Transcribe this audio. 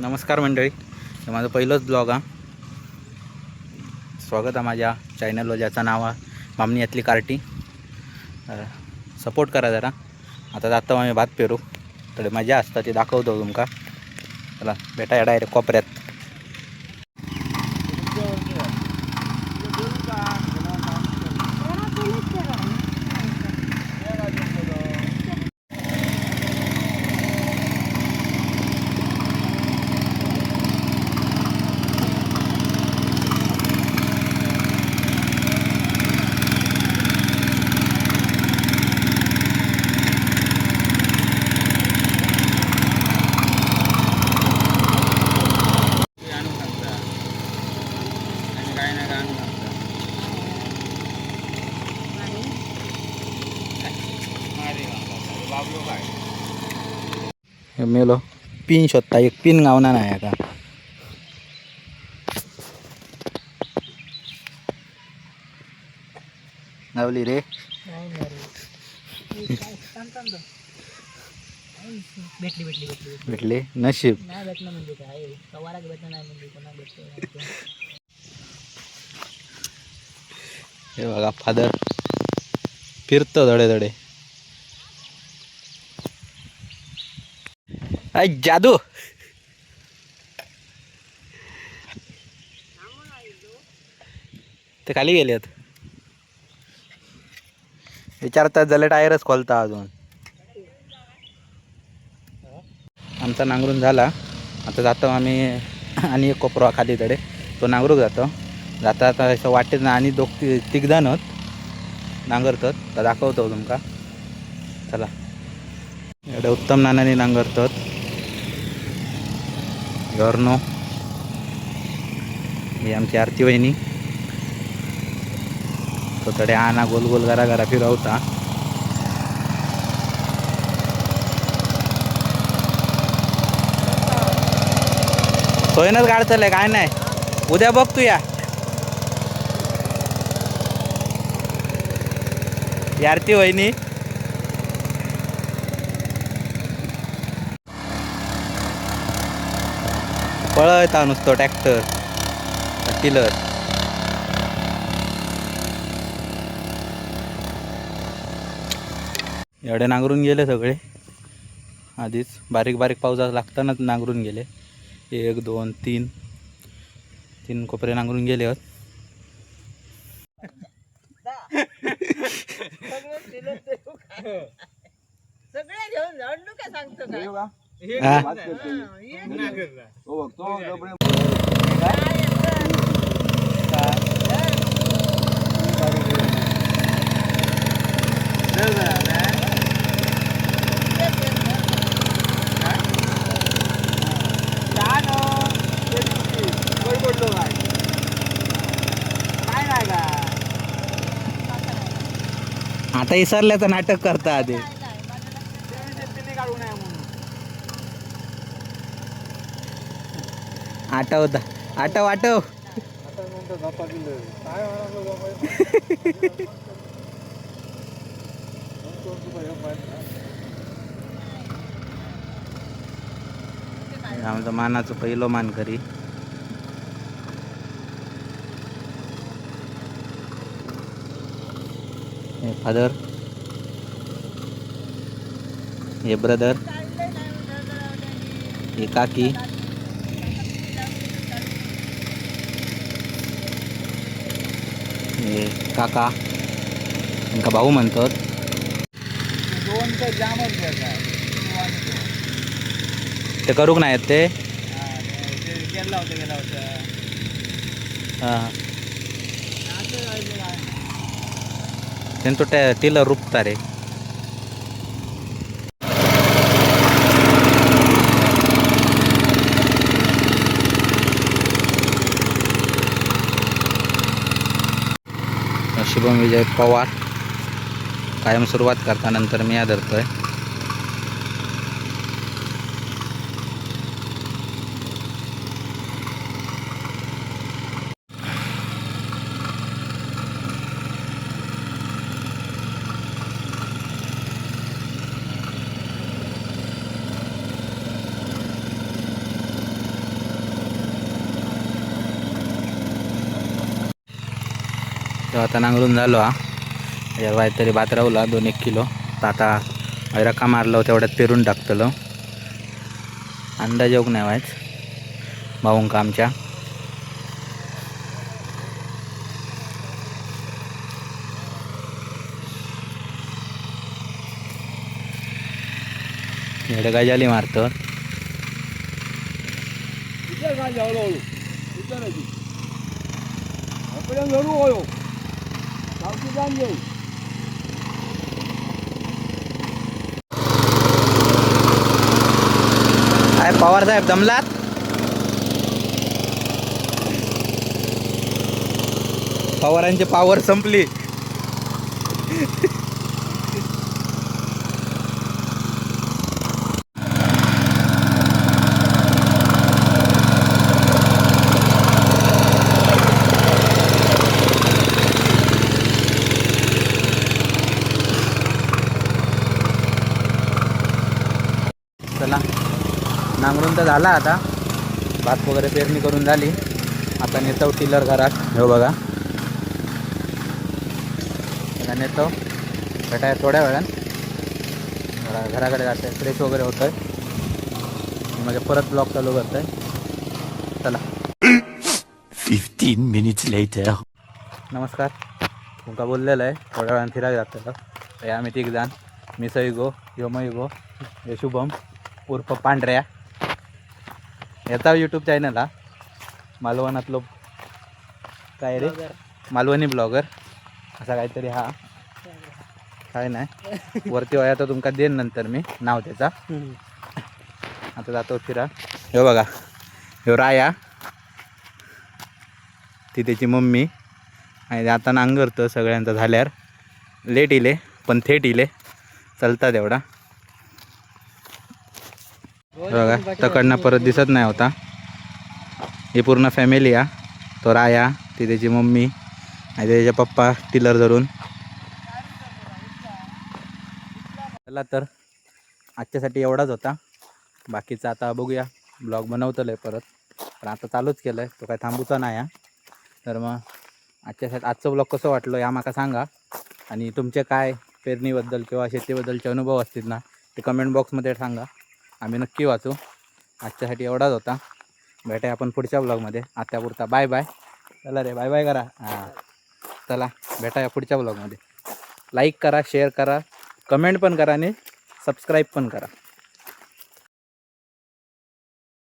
नमस्कार मंडळी, हे माझं पहिलंच ब्लॉग हा. स्वागत आहे माझ्या चॅनलवर ज्याचं नाव आहे मामनीयातली कार्टी. सपोर्ट करा जरा. आता जातो आम्ही भात पेरू, थोडी मजा असता ती दाखवतो तुमका. चला भेटा या डायरेक्ट कोपऱ्यात. मेलो पिन शोधता, एक पिन गावना नाही का. गावली रे. भेटली नशीब. हे बघा फादर फिरतो धडे धडे. आई जादू. ते खाली गेलेत. विचारतात झाले टायरच खोलता अजून. आमचा नांगरून झाला. आता जातो आम्ही आणि एक कोपरा खाली तडे तो नांगरूक जातो. जाता आता असं वाटेत ना आणि तिघ जण नांगरतात. तर दाखवतो तुमका. चला एवढे उत्तम नानाने नांगरतात. घरनो ही आमची आरती वहिनी. तो तडे आणा गोल गोल घरा घरा फिरवता. सोयनच गाड चाललंय काय नाही. उद्या बघ तू या आरती वहिनी. पळता नुसतं ट्रॅक्टर टिलर. एवढे नांगरून गेले सगळे. आधीच बारीक बारीक पावसात लागतानाच नांगरून गेले. 1 2 3 कोपरे नांगरून गेले आहेत. सगळे घेऊन जाऊ काय सांगतो का. आता इसरल्याचं नाटक करता आधी. आठवता आठव आठव. आमचं मानाचं पहिलं मानकरी. हे फादर, हे ब्रदर, हे काकी, हे काका. त्यांना भाऊ म्हणतात. ते करूक नाही आहेत ते. हां त्यांचं त्या टिलर रुपता रे. शुभम विजय पवार कायम सुरुवात करता, नंतर मी आदरतोय. तेव्हा आता नांगरून झालो हा यार काहीतरी भात रावला 2-1 किलो. तर आता रका मारलो तेवढ्यात पेरून टाकतलो. अंदाज योग नाही व्हायच भाऊंका आमच्या. इकडे गजाली मारतो. काय पवार साहेब दमलात? पवारांची पावर संपली. चला नांगरून तर झाला आता. भात वगैरे पेरणी करून झाली. आता नेतो टिलर घरात. हो बघा आता नेतो भेटाय थोड्या वेळान. घराकडे जाते फ्रेश वगैरे होतोय म्हणजे परत ब्लॉग चालू करतोय. चला 15 minutes later. नमस्कार. तुमका बोललेलं आहे थोड्या वेळानं फिरायला जातं. तर आम्ही 3 जण मी सईगो योमईगो हे शुभम उर्फ पांढऱ्या. याचा यूट्यूब चॅनल हा मालवणातलो काय रे मालवणी ब्लॉगर असा काहीतरी हा काय नाही वरती वया तर तुमका देईन नंतर मी नाव त्याचा. आता जातो फिरा. हे बघा ह्यो राया ती त्याची मम्मी आणि आता नांगरतं सगळ्यांचा झाल्यावर. लेट इले पण थेट इले चलतात एवढा. बघा तकडनं परत दिसत नाही होता. ही पूर्ण फॅमिली आहे. तो राया ती त्याची मम्मी आणि त्याचे पप्पा टिलर धरून. चला तर आजच्यासाठी एवढाच होता. बाकीचा आता बघूया ब्लॉग बनवतलं परत. पण आता चालूच केलं आहे तो काय थांबूचा नाही आहे. तर मग आजचं ब्लॉग कसं वाटलं या माका सांगा. आणि तुमचे काय पेरणीबद्दल किंवा शेतीबद्दलचे अनुभव असतील ना ते कमेंट बॉक्समध्ये सांगा. आम्ही नक्की वाचू. आजच्यासाठी एवढाच होता. भेटाय आपण पुढच्या ब्लॉगमध्ये. आत्यापुरता बाय बाय. चला रे बाय बाय करा. हां चला भेटाया पुढच्या ब्लॉगमध्ये. लाईक करा शेअर करा कमेंट पण करा आणि सबस्क्राईब पण करा.